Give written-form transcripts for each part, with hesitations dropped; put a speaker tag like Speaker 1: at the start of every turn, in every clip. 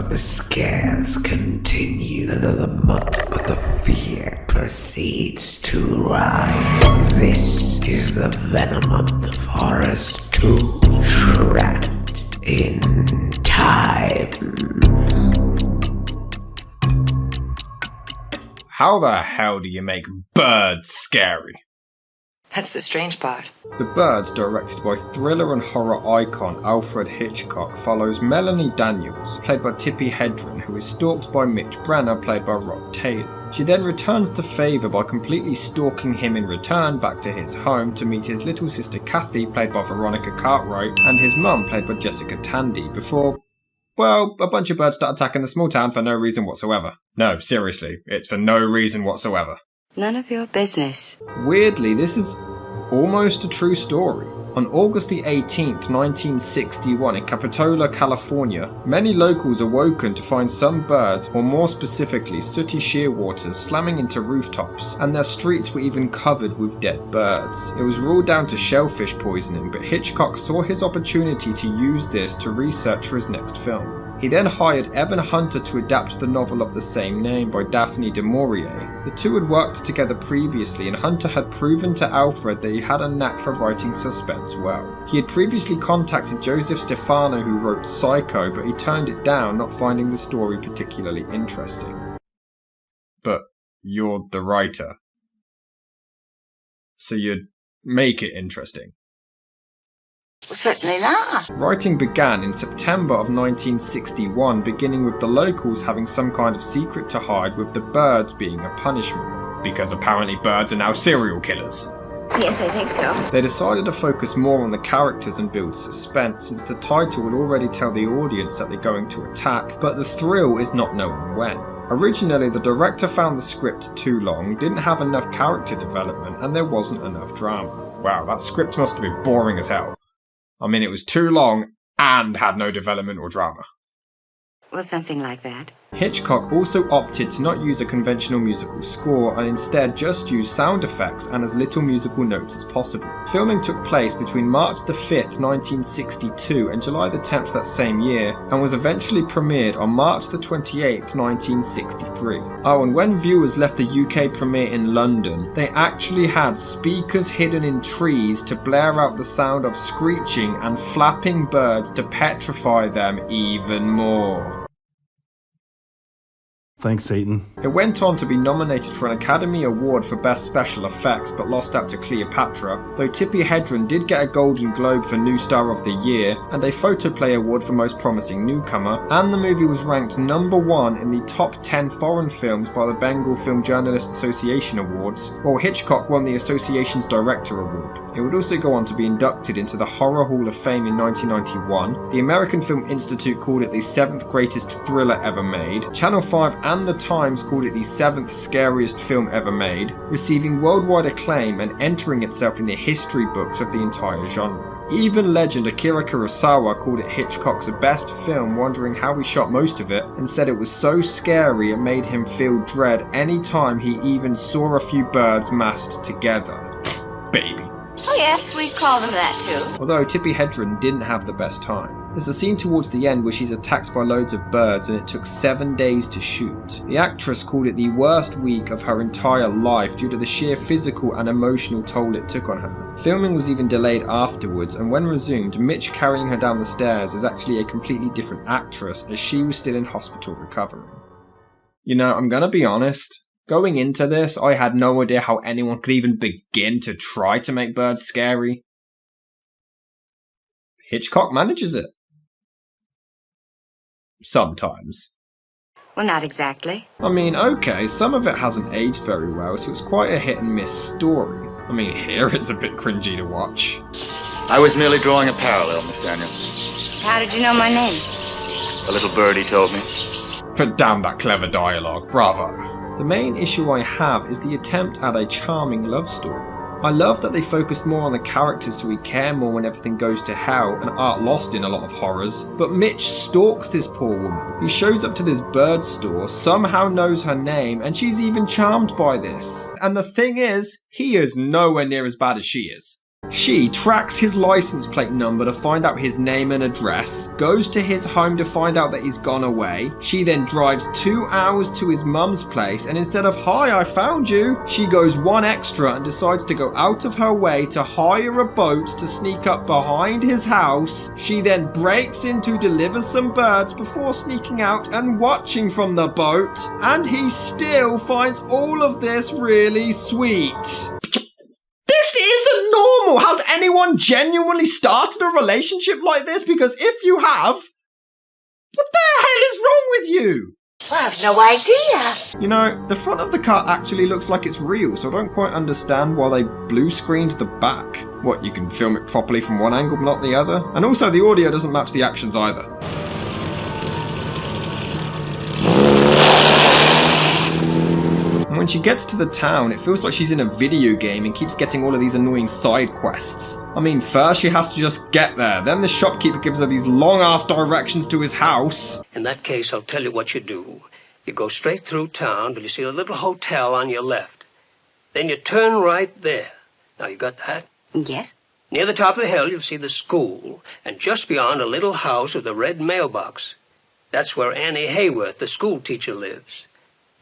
Speaker 1: But the scares continue. Another month, but the fear proceeds to rise. This is the Venom Month of Horrors 2, Trapped in Time.
Speaker 2: How the hell do you make birds scary?
Speaker 3: That's the strange part.
Speaker 2: The Birds, directed by thriller and horror icon Alfred Hitchcock, follows Melanie Daniels, played by Tippi Hedren, who is stalked by Mitch Brenner, played by Rod Taylor. She then returns the favour by completely stalking him in return back to his home to meet his little sister Kathy, played by Veronica Cartwright, and his mum, played by Jessica Tandy, before, well, a bunch of birds start attacking the small town for no reason whatsoever. No, seriously, it's for no reason whatsoever.
Speaker 3: None of your business.
Speaker 2: Weirdly, this is almost a true story. On August the 18th, 1961, in Capitola, California, many locals awoken to find some birds, or more specifically sooty shearwaters, slamming into rooftops, and their streets were even covered with dead birds. It was ruled down to shellfish poisoning, but Hitchcock saw his opportunity to use this to research for his next film. He then hired Evan Hunter to adapt the novel of the same name by Daphne du Maurier. The two had worked together previously, and Hunter had proven to Alfred that he had a knack for writing suspense well. He had previously contacted Joseph Stefano, who wrote Psycho, but he turned it down, not finding the story particularly interesting. But you're the writer, so you'd make it interesting.
Speaker 3: Certainly not.
Speaker 2: Writing began in September of 1961, beginning with the locals having some kind of secret to hide, with the birds being a punishment. Because apparently birds are now serial killers.
Speaker 3: Yes, I think so.
Speaker 2: They decided to focus more on the characters and build suspense, since the title would already tell the audience that they're going to attack, but the thrill is not knowing when. Originally, the director found the script too long, didn't have enough character development, and there wasn't enough drama. Wow, that script must have been boring as hell. I mean, it was too long and had no development or drama.
Speaker 3: Well, something like that.
Speaker 2: Hitchcock also opted to not use a conventional musical score and instead just use sound effects and as little musical notes as possible. Filming took place between March the 5th, 1962 and July the 10th that same year, and was eventually premiered on March the 28th, 1963. Oh, and when viewers left the UK premiere in London, they actually had speakers hidden in trees to blare out the sound of screeching and flapping birds to petrify them even more.
Speaker 4: Thanks, Satan.
Speaker 2: It went on to be nominated for an Academy Award for Best Special Effects, but lost out to Cleopatra, though Tippi Hedren did get a Golden Globe for New Star of the Year, and a Photoplay Award for Most Promising Newcomer, and the movie was ranked number 1 in the top 10 foreign films by the Bengal Film Journalists Association Awards, while Hitchcock won the association's Director Award. It would also go on to be inducted into the Horror Hall of Fame in 1991. The American Film Institute called it the 7th greatest thriller ever made. Channel 5 and The Times called it the 7th scariest film ever made, receiving worldwide acclaim and entering itself in the history books of the entire genre. Even legend Akira Kurosawa called it Hitchcock's best film, wondering how he shot most of it, and said it was so scary it made him feel dread any time he even saw a few birds massed together. Baby.
Speaker 3: Oh yes, we call them that too.
Speaker 2: Although Tippi Hedren didn't have the best time. There's a scene towards the end where she's attacked by loads of birds and it took 7 days to shoot. The actress called it the worst week of her entire life due to the sheer physical and emotional toll it took on her. Filming was even delayed afterwards, and when resumed, Mitch carrying her down the stairs is actually a completely different actress, as she was still in hospital recovering. You know, I'm gonna be honest. Going into this, I had no idea how anyone could even begin to try to make birds scary. Hitchcock manages it. Sometimes.
Speaker 3: Well, not exactly.
Speaker 2: I mean, okay, some of it hasn't aged very well, so it's quite a hit and miss story. I mean, here it's a bit cringy to watch.
Speaker 5: I was merely drawing a parallel, Miss Daniels.
Speaker 3: How did you know my name?
Speaker 5: A little birdie told me.
Speaker 2: But damn that clever dialogue, bravo. The main issue I have is the attempt at a charming love story. I love that they focused more on the characters so we care more when everything goes to hell and aren't lost in a lot of horrors. But Mitch stalks this poor woman. He shows up to this bird store, somehow knows her name, and she's even charmed by this. And the thing is, he is nowhere near as bad as she is. She tracks his license plate number to find out his name and address, goes to his home to find out that he's gone away. She then drives 2 hours to his mum's place, and instead of "Hi, I found you," she goes one extra and decides to go out of her way to hire a boat to sneak up behind his house. She then breaks in to deliver some birds before sneaking out and watching from the boat, and he still finds all of this really sweet. This isn't normal! Has anyone genuinely started a relationship like this? Because if you have, what the hell is wrong with you?
Speaker 3: I have no idea.
Speaker 2: You know, the front of the car actually looks like it's real, so I don't quite understand why they blue screened the back. What, you can film it properly from one angle but not the other? And also the audio doesn't match the actions either. When she gets to the town, it feels like she's in a video game and keeps getting all of these annoying side quests. I mean, first she has to just get there, then the shopkeeper gives her these long-ass directions to his house.
Speaker 4: In that case, I'll tell you what you do. You go straight through town till you see a little hotel on your left. Then you turn right there. Now, you got that?
Speaker 3: Yes?
Speaker 4: Near the top of the hill, you'll see the school, and just beyond a little house with a red mailbox. That's where Annie Hayworth, the school teacher, lives.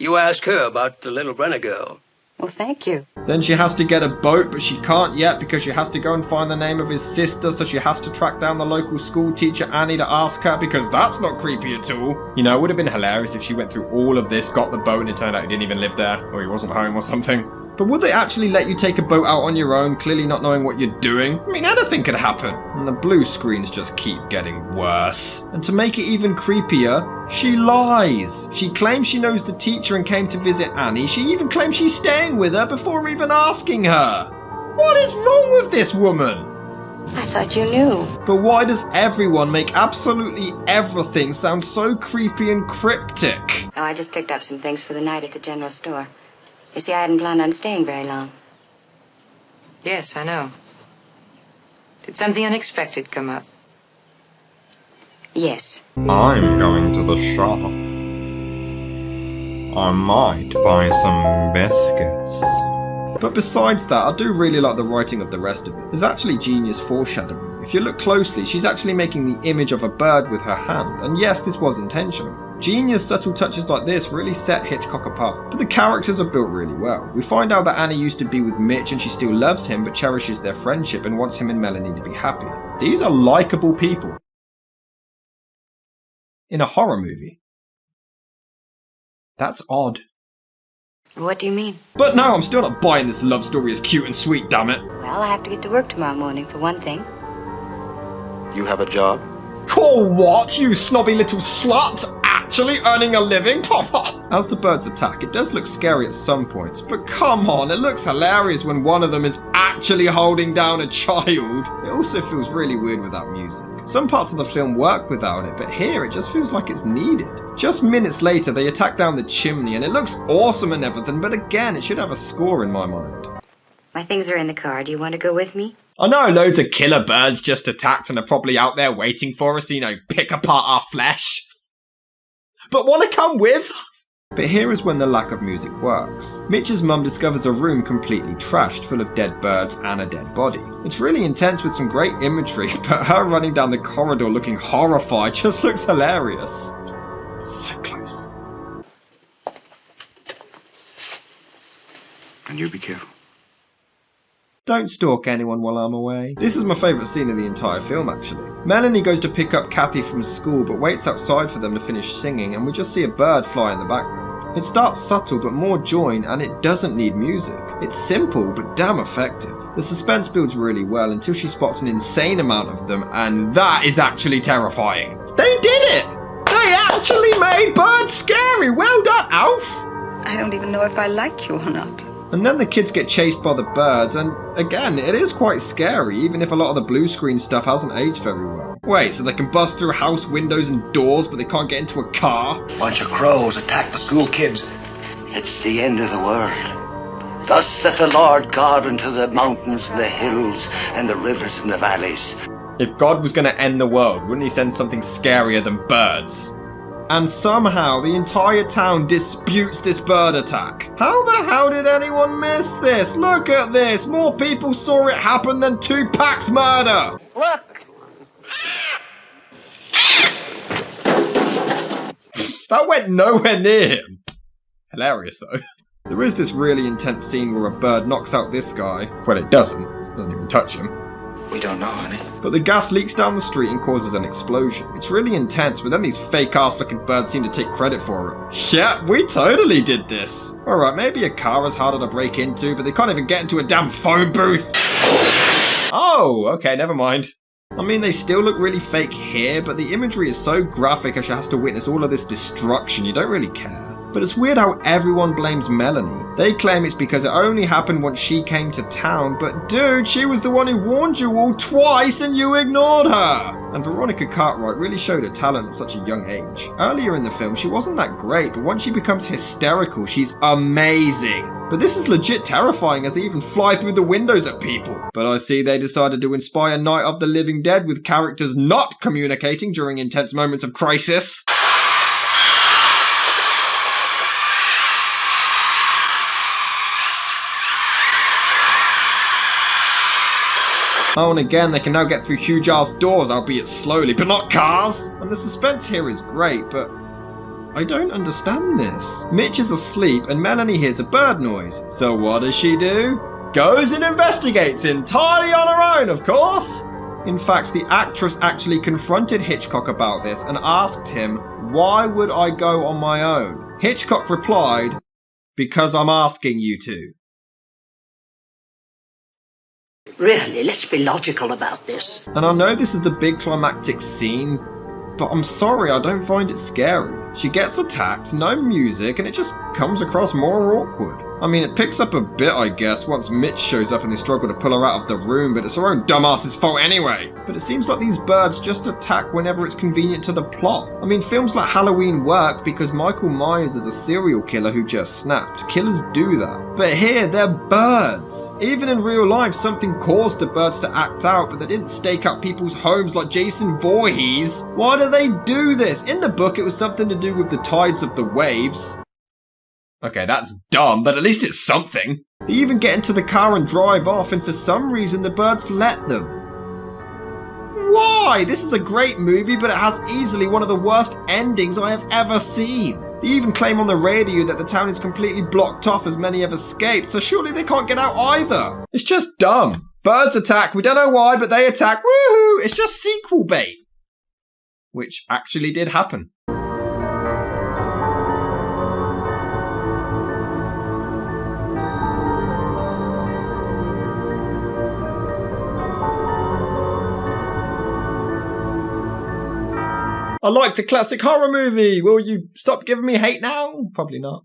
Speaker 4: You ask her about the little Brenner girl.
Speaker 3: Well, thank you.
Speaker 2: Then she has to get a boat, but she can't yet because she has to go and find the name of his sister, so she has to track down the local school teacher Annie to ask her, because that's not creepy at all. You know, it would have been hilarious if she went through all of this, got the boat, and it turned out he didn't even live there, or he wasn't home or something. But would they actually let you take a boat out on your own, clearly not knowing what you're doing? I mean, anything could happen. And the blue screens just keep getting worse. And to make it even creepier, she lies. She claims she knows the teacher and came to visit Annie. She even claims she's staying with her before even asking her. What is wrong with this woman?
Speaker 3: I thought you knew.
Speaker 2: But why does everyone make absolutely everything sound so creepy and cryptic?
Speaker 3: Oh, I just picked up some things for the night at the general store. You see, I hadn't planned on staying very long.
Speaker 6: Yes, I know. Did something unexpected come up?
Speaker 3: Yes.
Speaker 2: I'm going to the shop. I might buy some biscuits. But besides that, I do really like the writing of the rest of it. There's actually genius foreshadowing. If you look closely, she's actually making the image of a bird with her hand. And yes, this was intentional. Genius subtle touches like this really set Hitchcock apart. But the characters are built really well. We find out that Annie used to be with Mitch and she still loves him but cherishes their friendship and wants him and Melanie to be happy. These are likable people. In a horror movie. That's odd.
Speaker 3: What do you mean?
Speaker 2: But no, I'm still not buying this love story as cute and sweet, damn it.
Speaker 3: Well, I have to get to work tomorrow morning, for one thing.
Speaker 5: You have a job?
Speaker 2: Oh, what? You snobby little slut! Actually earning a living? As the birds attack, it does look scary at some points, but come on, it looks hilarious when one of them is actually holding down a child. It also feels really weird without music. Some parts of the film work without it, but here it just feels like it's needed. Just minutes later, they attack down the chimney, and it looks awesome and everything, but again, it should have a score in my mind.
Speaker 3: My things are in the car. Do you want to go with me?
Speaker 2: I know loads of killer birds just attacked and are probably out there waiting for us to, you know, pick apart our flesh. But want to come with? But here is when the lack of music works. Mitch's mum discovers a room completely trashed, full of dead birds and a dead body. It's really intense with some great imagery, but her running down the corridor looking horrified just looks hilarious. So close.
Speaker 5: And you be careful.
Speaker 2: Don't stalk anyone while I'm away. This is my favourite scene of the entire film, actually. Melanie goes to pick up Kathy from school, but waits outside for them to finish singing, and we just see a bird fly in the background. It starts subtle, but more joined, and it doesn't need music. It's simple, but damn effective. The suspense builds really well until she spots an insane amount of them, and that is actually terrifying. They did it! They actually made birds scary! Well done, Alf!
Speaker 3: I don't even know if I like you or not.
Speaker 2: And then the kids get chased by the birds, and again, it is quite scary, even if a lot of the blue screen stuff hasn't aged very well. Wait, so they can bust through house windows and doors, but they can't get into a car?
Speaker 7: Bunch of crows attack the school kids.
Speaker 8: It's the end of the world. Thus saith the Lord God unto the mountains and the hills and the rivers and the valleys.
Speaker 2: If God was going to end the world, wouldn't he send something scarier than birds? and somehow the entire town disputes this bird attack. How the hell did anyone miss this? Look at this! More people saw it happen than Tupac's murder!
Speaker 3: Look!
Speaker 2: That went nowhere near him. Hilarious though. There is this really intense scene where a bird knocks out this guy. Well, it doesn't even touch him.
Speaker 7: We don't know, honey.
Speaker 2: But the gas leaks down the street and causes an explosion. It's really intense, but then these fake-ass looking birds seem to take credit for it. Yeah, we totally did this. Alright, maybe a car is harder to break into, but they can't even get into a damn phone booth. Oh, okay, never mind. I mean, they still look really fake here, but the imagery is so graphic as she has to witness all of this destruction, you don't really care. But it's weird how everyone blames Melanie. They claim it's because it only happened once she came to town, but dude, she was the one who warned you all twice and you ignored her! And Veronica Cartwright really showed her talent at such a young age. Earlier in the film, she wasn't that great, but once she becomes hysterical, she's amazing. But this is legit terrifying as they even fly through the windows at people. But I see they decided to inspire Night of the Living Dead with characters not communicating during intense moments of crisis. Oh, and again, they can now get through huge-ass doors, albeit slowly, but not cars! And the suspense here is great, but I don't understand this. Mitch is asleep, and Melanie hears a bird noise. So what does she do? Goes and investigates entirely on her own, of course! In fact, the actress actually confronted Hitchcock about this and asked him, "Why would I go on my own?" Hitchcock replied, "Because I'm asking you to."
Speaker 9: Really, let's be logical about this.
Speaker 2: And I know this is the big climactic scene, but I'm sorry, I don't find it scary. She gets attacked, no music, and it just comes across more awkward. I mean, it picks up a bit, I guess, once Mitch shows up and they struggle to pull her out of the room, but it's her own dumbass's fault anyway. But it seems like these birds just attack whenever it's convenient to the plot. I mean, films like Halloween work because Michael Myers is a serial killer who just snapped. Killers do that. But here, they're birds. Even in real life, something caused the birds to act out, but they didn't stake out people's homes like Jason Voorhees. Why do they do this? In the book, it was something to do with the tides of the waves. Okay, that's dumb, but at least it's something. They even get into the car and drive off, and for some reason the birds let them. Why? This is a great movie, but it has easily one of the worst endings I have ever seen. They even claim on the radio that the town is completely blocked off as many have escaped, so surely they can't get out either. It's just dumb. Birds attack, we don't know why, but they attack, woohoo! It's just sequel bait. Which actually did happen. I liked a classic horror movie. Will you stop giving me hate now? Probably not.